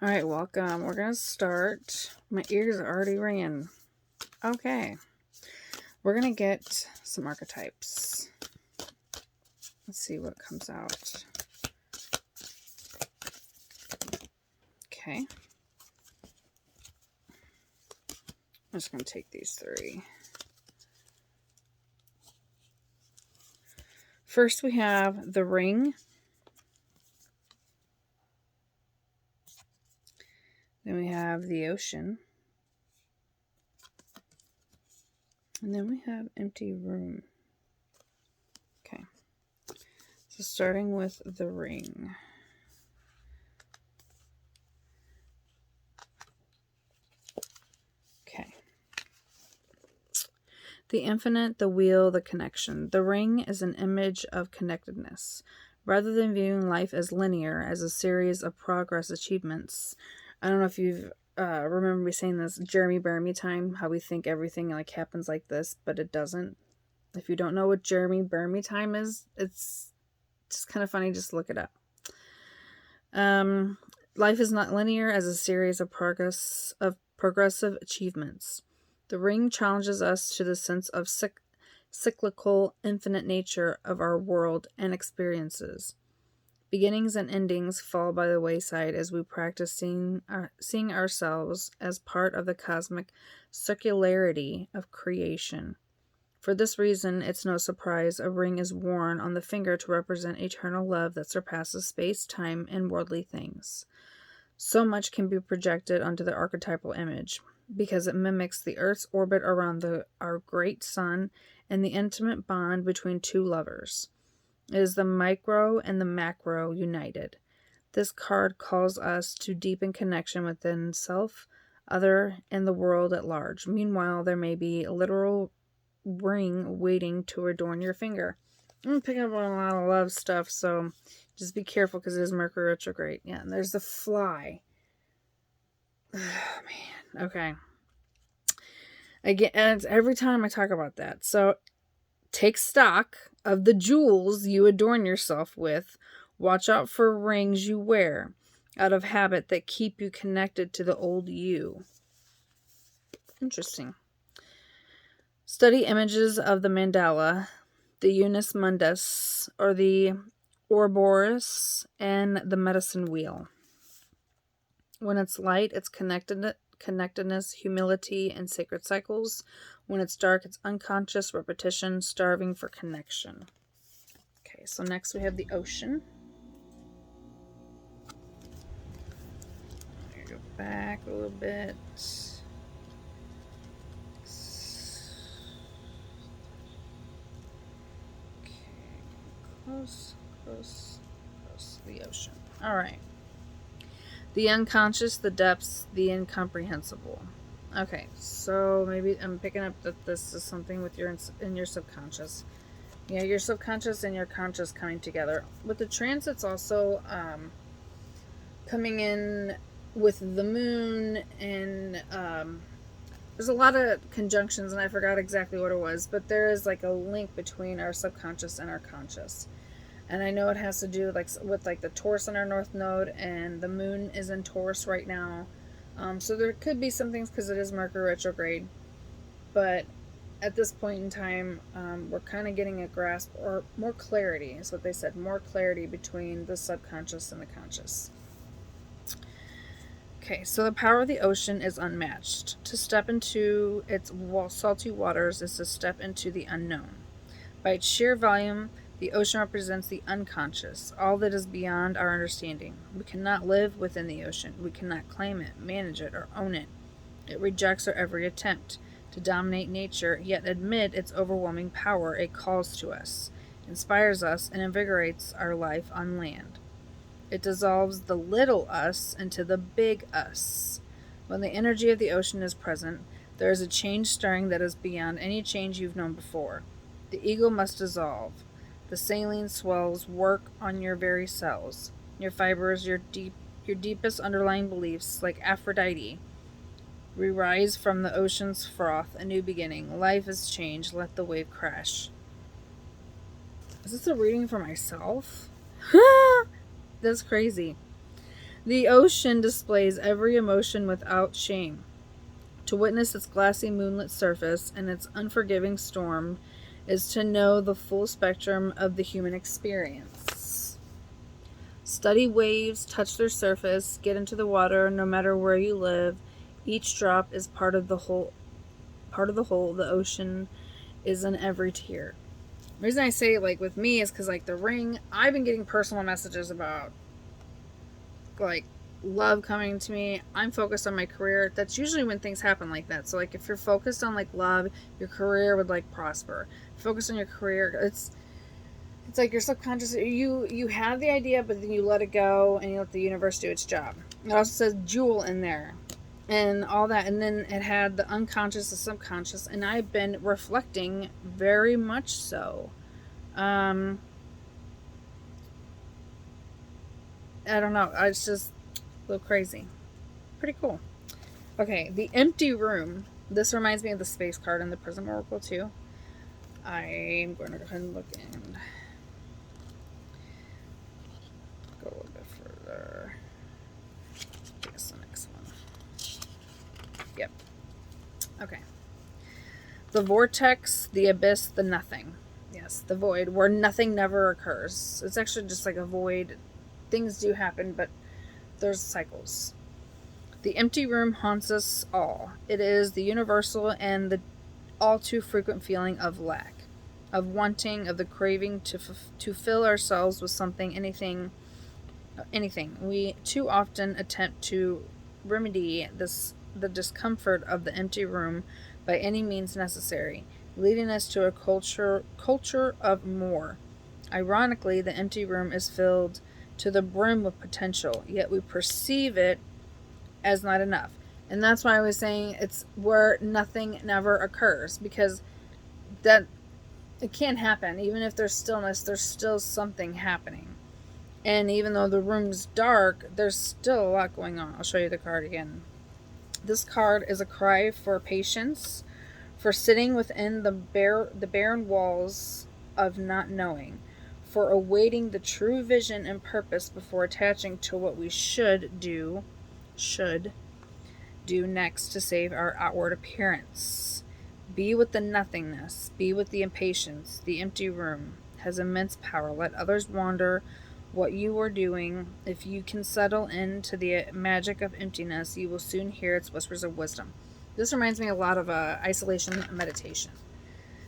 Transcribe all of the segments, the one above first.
All right, welcome. We're going to start. My ears are already ringing. Okay. We're going to get some archetypes. Let's see what comes out. Okay. I'm just going to take these three. First, we have the ring. Then we have the ocean. And then we have empty room. Okay. So starting with the ring. Okay. The infinite, the wheel, the connection. The ring is an image of connectedness. Rather than viewing life as linear, as a series of progress achievements. I don't know if you've remember me saying this, Jeremy Burmy time, how we think everything like happens like this, but it doesn't. If you don't know what Jeremy Burmy time is, it's just kind of funny. Just look it up. Life is not linear as a series of progressive achievements. The ring challenges us to the sense of cyclical, infinite nature of our world and experiences. Beginnings and endings fall by the wayside as we practice seeing ourselves as part of the cosmic circularity of creation. For this reason, it's no surprise a ring is worn on the finger to represent eternal love that surpasses space, time, and worldly things. So much can be projected onto the archetypal image, because it mimics the Earth's orbit around our great sun and the intimate bond between two lovers. It is the micro and the macro united. This card calls us to deepen connection within self, other, and the world at large. Meanwhile, there may be a literal ring waiting to adorn your finger. I'm picking up on a lot of love stuff, so just be careful because it is Mercury retrograde. Yeah, and there's the fly. Oh, man. Okay. Again, and every time I talk about that. So take stock of the jewels you adorn yourself with. Watch out for rings you wear out of habit that keep you connected to the old you. Interesting. Study images of the mandala, the Unus Mundus, or the Ouroboros, and the medicine wheel. When it's light, it's connectedness, humility, and sacred cycles. When it's dark, it's unconscious repetition, starving for connection. Okay, so next we have the ocean. Go back a little bit. Close to the ocean. All right. The unconscious, the depths, the incomprehensible. Okay, so maybe I'm picking up that this is something with your subconscious. Yeah, your subconscious and your conscious coming together. With the transits also coming in with the moon, and there's a lot of conjunctions, and I forgot exactly what it was, but there is like a link between our subconscious and our conscious. And I know it has to do with the Taurus in our North Node, and the moon is in Taurus right now. So there could be some things because it is Mercury retrograde. But at this point in time, we're kind of getting a grasp, or more clarity is what they said, more clarity between the subconscious and the conscious. Okay, so the power of the ocean is unmatched. To step into its salty waters is to step into the unknown. By its sheer volume, the ocean represents the unconscious, all that is beyond our understanding. We cannot live within the ocean. We cannot claim it, manage it, or own it. It rejects our every attempt to dominate nature, yet amid its overwhelming power, it calls to us, inspires us, and invigorates our life on land. It dissolves the little us into the big us. When the energy of the ocean is present, there is a change stirring that is beyond any change you've known before. The ego must dissolve. The saline swells work on your very cells, your fibers, your deepest underlying beliefs, like Aphrodite. We rise from the ocean's froth, a new beginning. Life is changed. Let the wave crash. Is this a reading for myself? That's crazy. The ocean displays every emotion without shame. To witness its glassy moonlit surface and its unforgiving storm is to know the full spectrum of the human experience. Study waves, touch their surface, get into the water, no matter where you live. Each drop is part of the whole. The ocean is in every tear. The reason I say like with me is because like The Ring, I've been getting personal messages about like love coming to me. I'm focused on my career. That's usually when things happen like that. So like if you're focused on like love, your career would like prosper. Focus on your career. It's like your subconscious. You have the idea, but then you let it go and you let the universe do its job. It also says jewel in there, and all that, and then it had the unconscious, the subconscious, and I've been reflecting very much so. I don't know. It's just a little crazy. Pretty cool. Okay, the empty room. This reminds me of the space card in the Prism Oracle too. I'm going to go ahead and look and go a little bit further. I guess the next one. Yep. Okay. The vortex, the abyss, the nothing. Yes, the void, where nothing never occurs. It's actually just like a void. Things do happen, but there's cycles. The empty room haunts us all. It is the universal and the all too frequent feeling of lack, of wanting, of the craving to fill ourselves with something, anything. We too often attempt to remedy the discomfort of the empty room by any means necessary, leading us to a culture of more. Ironically, the empty room is filled to the brim with potential, yet we perceive it as not enough. And that's why I was saying it's where nothing never occurs, because that it can't happen. Even if there's stillness, there's still something happening. And even though the room's dark, there's still a lot going on. I'll show you the card again. This card is a cry for patience, for sitting within the barren walls of not knowing, for awaiting the true vision and purpose before attaching to what we should do next to save our outward appearance. Be with the nothingness, be with the impatience. The empty room has immense power. Let others wonder what you are doing. If you can settle into the magic of emptiness, you will soon hear its whispers of wisdom. This reminds me a lot of isolation meditation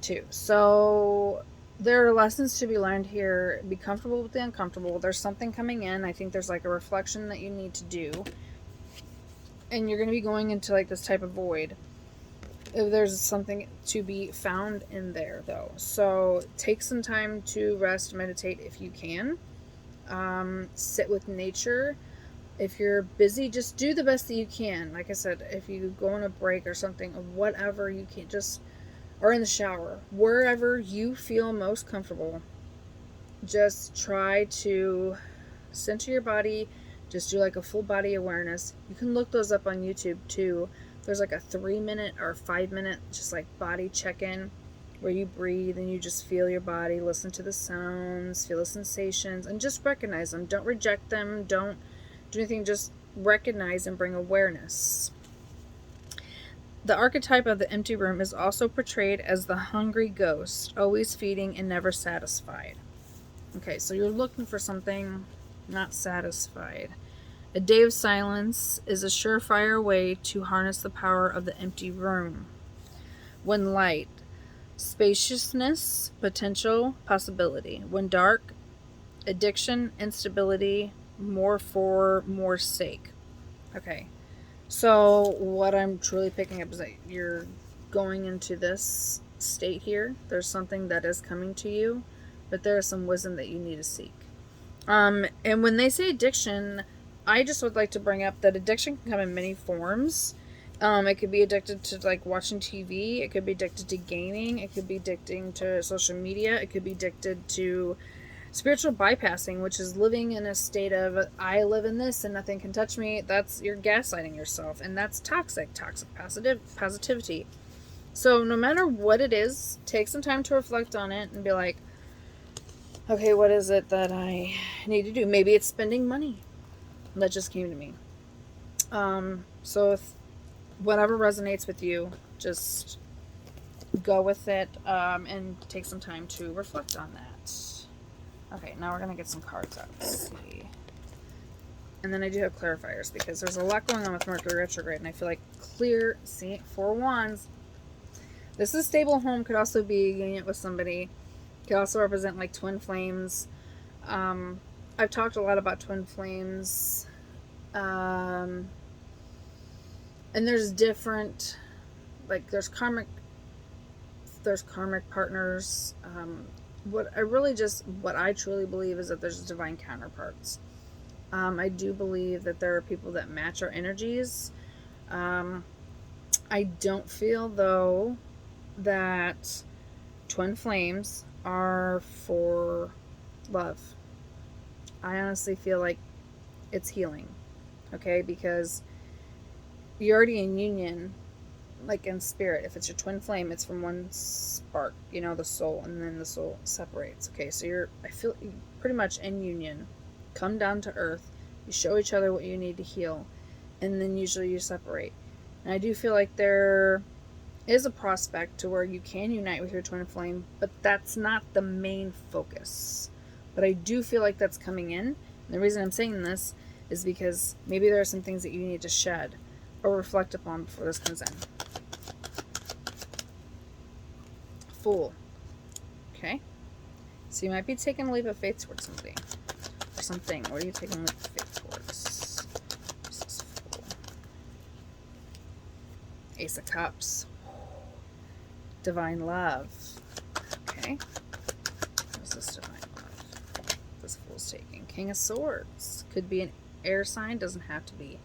too. So there are lessons to be learned here. Be comfortable with the uncomfortable. There's something coming in. I think there's like a reflection that you need to do, and you're going to be going into like this type of void. There's something to be found in there though. So take some time to rest, meditate if you can. Sit with nature. If you're busy, just do the best that you can. Like I said, if you go on a break or something, whatever you can, just, or in the shower, wherever you feel most comfortable, just try to center your body. Just do like a full body awareness. You can look those up on YouTube too. There's like a 3-minute or 5-minute just like body check-in where you breathe and you just feel your body, listen to the sounds, feel the sensations, and just recognize them. Don't reject them. Don't do anything. Just recognize and bring awareness. The archetype of the empty room is also portrayed as the hungry ghost, always feeding and never satisfied. Okay, so you're looking for something, not satisfied. A day of silence is a surefire way to harness the power of the empty room. When light, spaciousness, potential, possibility. When dark, addiction, instability, more for more sake. Okay, so what I'm truly picking up is that you're going into this state here. There's something that is coming to you, but there is some wisdom that you need to seek. And when they say addiction, I just would like to bring up that addiction can come in many forms. It could be addicted to like watching TV. It could be addicted to gaming. It could be addicting to social media. It could be addicted to spiritual bypassing, which is living in a state of I live in this and nothing can touch me. That's you're gaslighting yourself, and that's toxic positivity. So no matter what it is, take some time to reflect on it and be like, okay, what is it that I need to do? Maybe it's spending money. That just came to me. So if whatever resonates with you, just go with it, and take some time to reflect on that. Okay, now we're going to get some cards out. Let's see. And then I do have clarifiers because there's a lot going on with Mercury retrograde, and I feel like clear, see, 4 wands. This is stable home, could also be a union with somebody. Could also represent like twin flames. I've talked a lot about twin flames. And there's different, like there's karmic partners. What I truly believe is that there's divine counterparts. I do believe that there are people that match our energies. I don't feel, though, that twin flames are for love. I honestly feel like it's healing, okay? Because you're already in union, like in spirit. If it's your twin flame, it's from one spark, the soul, and then the soul separates, okay? So I feel pretty much in union. Come down to earth, you show each other what you need to heal, and then usually you separate. And I do feel like there is a prospect to where you can unite with your twin flame, but that's not the main focus. But I do feel like that's coming in. And the reason I'm saying this is because maybe there are some things that you need to shed or reflect upon before this comes in. Fool. Okay. So you might be taking a leap of faith towards somebody. Something. What are you taking a leap of faith towards? This is Fool. Ace of Cups. Divine love. Okay. What is this divine love? This Fool's taking. King of Swords. Could be an air sign. Doesn't have to be.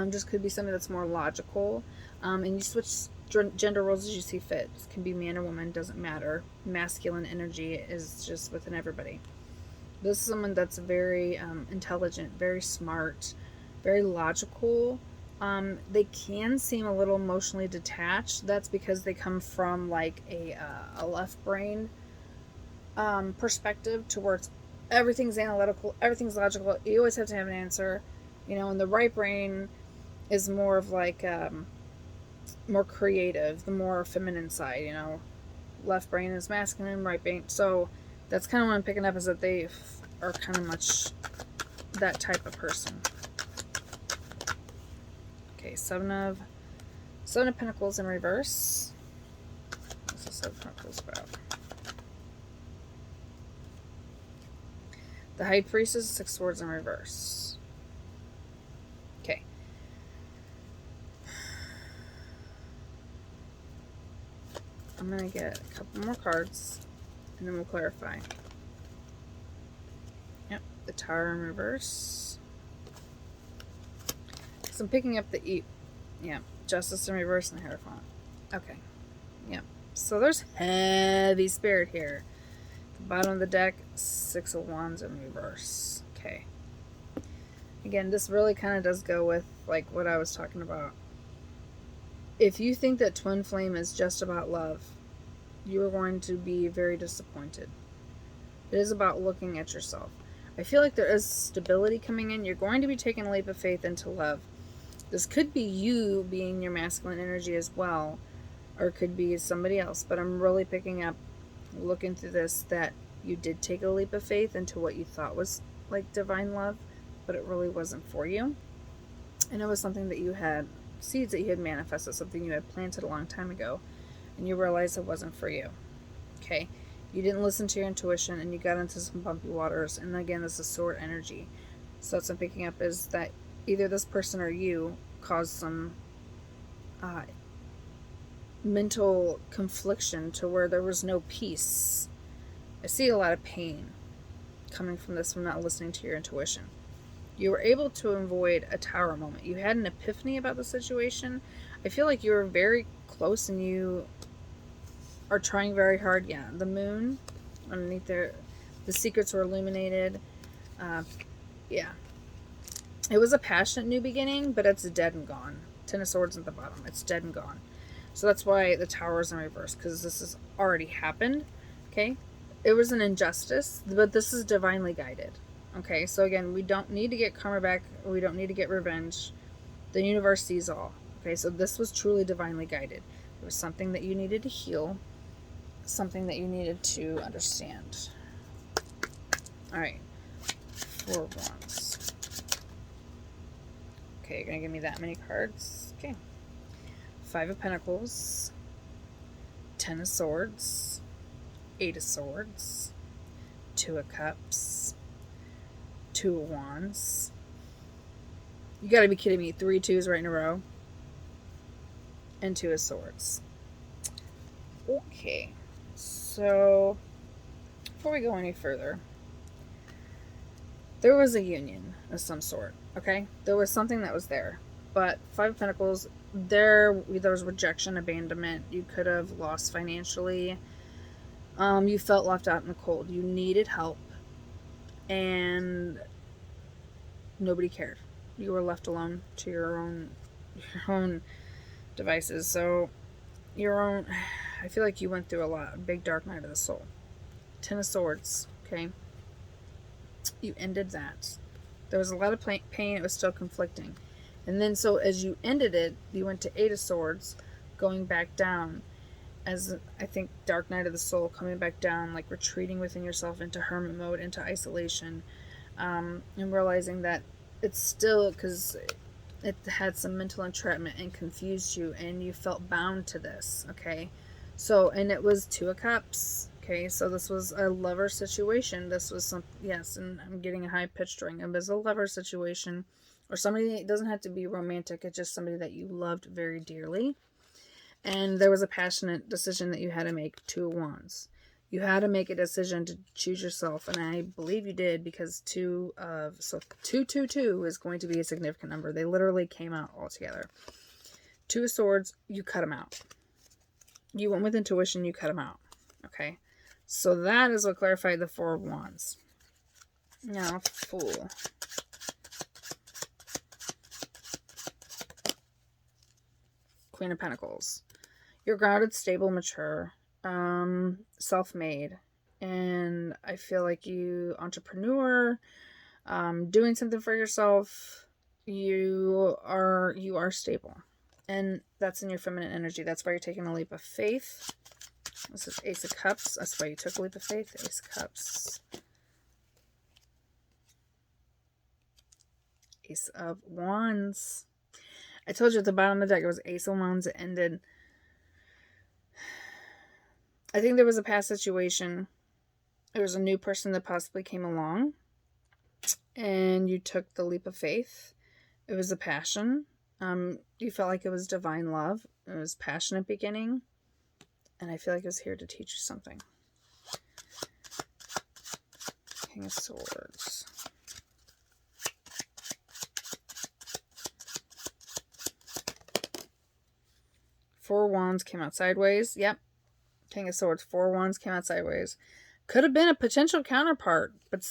Just could be something that's more logical. And you switch gender roles as you see fit. It can be man or woman. Doesn't matter. Masculine energy is just within everybody. This is someone that's very intelligent, very smart, very logical. They can seem a little emotionally detached. That's because they come from like a left brain perspective towards everything's analytical, everything's logical. You always have to have an answer, and the right brain is more of like more creative, the more feminine side. Left brain is masculine, right brain. So that's kind of what I'm picking up, is that they are kind of much that type of person. Okay, Seven of Pentacles in reverse. What's the Seven of Pentacles about? The High Priestess, Six Swords in reverse. Okay. I'm going to get a couple more cards, and then we'll clarify. Yep, the Tower in reverse. So I'm picking up the Justice in reverse and the Hierophant. Okay. Yep. So there's heavy spirit here. The bottom of the deck, Six of Wands in reverse. Okay. Again, this really kind of does go with like what I was talking about. If you think that twin flame is just about love, you are going to be very disappointed. It is about looking at yourself. I feel like there is stability coming in. You're going to be taking a leap of faith into love. This could be you being your masculine energy as well, or it could be somebody else. But I'm really picking up, looking through this, that you did take a leap of faith into what you thought was like divine love, but it really wasn't for you. And it was something that you had, seeds that you had manifested, something you had planted a long time ago, and you realized it wasn't for you. Okay? You didn't listen to your intuition, and you got into some bumpy waters. And again, this is sword energy. So that's what I'm picking up, is that either this person or you caused some mental confliction to where there was no peace. I see a lot of pain coming from this, from not listening to your intuition. You were able to avoid a tower moment. You had an epiphany about the situation. I feel like you were very close, and you are trying very hard. Yeah, the moon underneath there, the secrets were illuminated. Yeah, it was a passionate new beginning, but it's dead and gone. Ten of Swords at the bottom, it's dead and gone. So that's why the Tower is in reverse, because this has already happened. Okay, it was an injustice, but this is divinely guided. Okay, so again, we don't need to get karma back. We don't need to get revenge. The universe sees all. Okay, so this was truly divinely guided. It was something that you needed to heal, something that you needed to understand. All right, 4 wands. Okay, you're gonna give me that many cards. Okay, 5 of Pentacles, 10 of Swords, 8 of Swords, 2 of Cups, 2 of Wands. You gotta be kidding me. 3 twos right in a row. And 2 of Swords. Okay, so before we go any further, there was a union of some sort, okay? There was something that was there. But 5 of Pentacles, there was rejection, abandonment. You could have lost financially. You felt left out in the cold. You needed help. And nobody cared. You were left alone to your own devices. So I feel like you went through a lot. A big dark night of the soul. 10 of Swords, okay? You ended that. There was a lot of pain. It was still conflicting. And then so as you ended it, you went to 8 of Swords, going back down. As I think Dark Night of the Soul, coming back down, like retreating within yourself into hermit mode, into isolation, and realizing that it's still, because it had some mental entrapment and confused you, and you felt bound to this, okay? So, and it was 2 of Cups, okay? So this was a lover situation. This was some, yes, and I'm getting a high-pitched ring. It was a lover situation, or somebody, it doesn't have to be romantic, it's just somebody that you loved very dearly. And there was a passionate decision that you had to make. 2 of Wands. You had to make a decision to choose yourself, and I believe you did, because 222 is going to be a significant number. They literally came out all together. 2 of Swords, you cut them out. You went with intuition, you cut them out. Okay, so that is what clarified the 4 of Wands. Now, Fool. Queen of Pentacles. You're grounded, stable, mature, self-made, and I feel like you entrepreneur, doing something for yourself. You are stable, and that's in your feminine energy. That's why you're taking a leap of faith. This is Ace of Cups. That's why you took a leap of faith. Ace of Cups. Ace of Wands. I told you at the bottom of the deck it was Ace of Wands. It ended. I think there was a past situation. There was a new person that possibly came along, and you took the leap of faith. It was a passion. You felt like it was divine love. It was passionate beginning, and I feel like it was here to teach you something. King of Swords. Four Wands came out sideways. Yep. King of Swords. 4 Wands came out sideways. Could have been a potential counterpart, but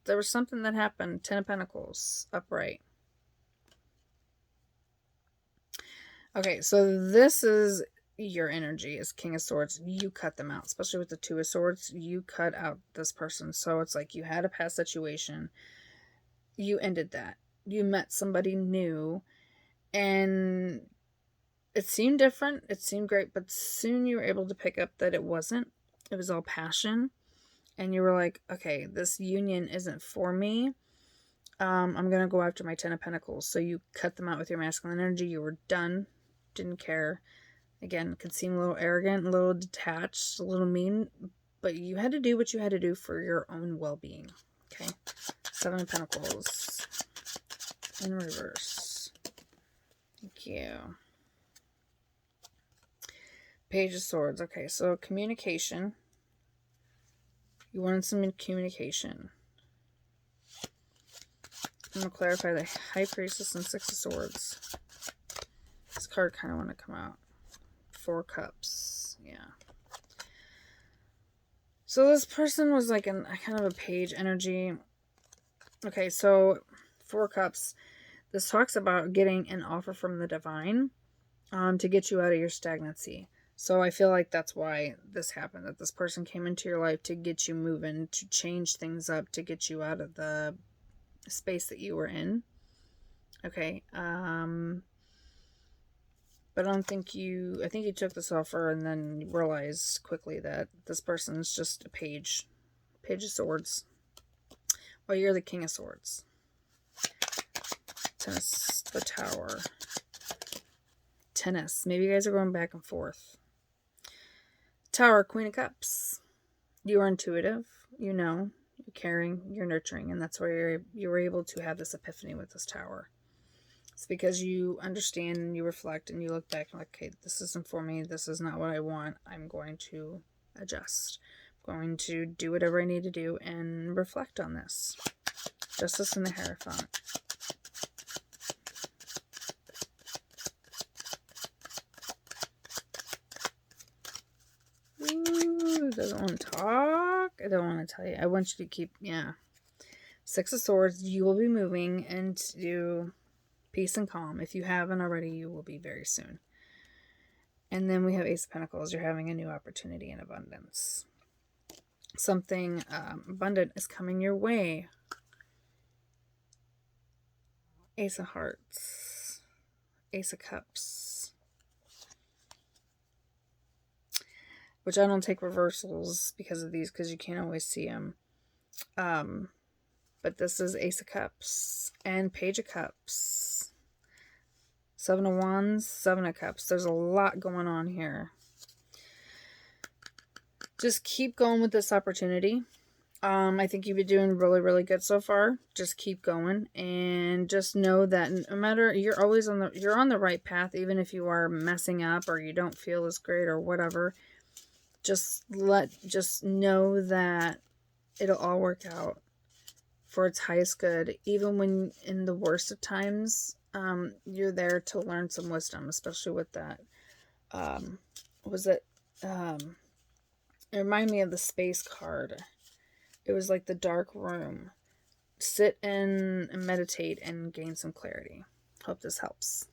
there was something that happened. 10 of Pentacles, upright. Okay, so this is your energy as King of Swords. You cut them out, especially with the 2 of Swords. You cut out this person. So it's like you had a past situation. You ended that. You met somebody new, and it seemed different. It seemed great, but soon you were able to pick up that it wasn't. It was all passion. And you were like, okay, this union isn't for me. I'm going to go after my 10 of Pentacles. So you cut them out with your masculine energy. You were done. Didn't care. Again, could seem a little arrogant, a little detached, a little mean. But you had to do what you had to do for your own well-being. Okay. 7 of Pentacles. In reverse. Thank you. Page of Swords. Okay, so communication. You wanted some communication. I'm going to clarify the High Priestess and 6 of Swords. This card kind of want to come out. 4 Cups. Yeah. So this person was like a kind of a page energy. Okay, so 4 Cups. This talks about getting an offer from the divine to get you out of your stagnancy. So I feel like that's why this happened, that this person came into your life to get you moving, to change things up, to get you out of the space that you were in. Okay. But I think you took this offer and then realized quickly that this person's just a page of swords. Well, you're the king of swords. Tennis, the tower. Tennis. Maybe you guys are going back and forth. Tower, Queen of Cups. You are intuitive. You know. You're caring. You're nurturing. And that's where you were able to have this epiphany with this tower. It's because you understand and you reflect and you look back and like, okay, this isn't for me. This is not what I want. I'm going to adjust. I'm going to do whatever I need to do and reflect on this. Justice in the Hierophant. Ooh, doesn't want to talk. I don't want to tell you. I want you to keep, yeah. Six of Swords. You will be moving into peace and calm. If you haven't already, you will be very soon. And then we have Ace of Pentacles. You're having a new opportunity in abundance. Something abundant is coming your way. Ace of Hearts. Ace of Cups. Which I don't take reversals because of these, because you can't always see them. But this is Ace of Cups and Page of Cups. Seven of Wands, Seven of Cups. There's a lot going on here. Just keep going with this opportunity. I think you've been doing really, really good so far. Just keep going and just know that no matter, you're always on the right path, even if you are messing up or you don't feel as great or whatever. Just know that it'll all work out for its highest good. Even when in the worst of times, you're there to learn some wisdom, especially with that. It reminded me of the Space card. It was like the dark room. Sit and meditate and gain some clarity. Hope this helps.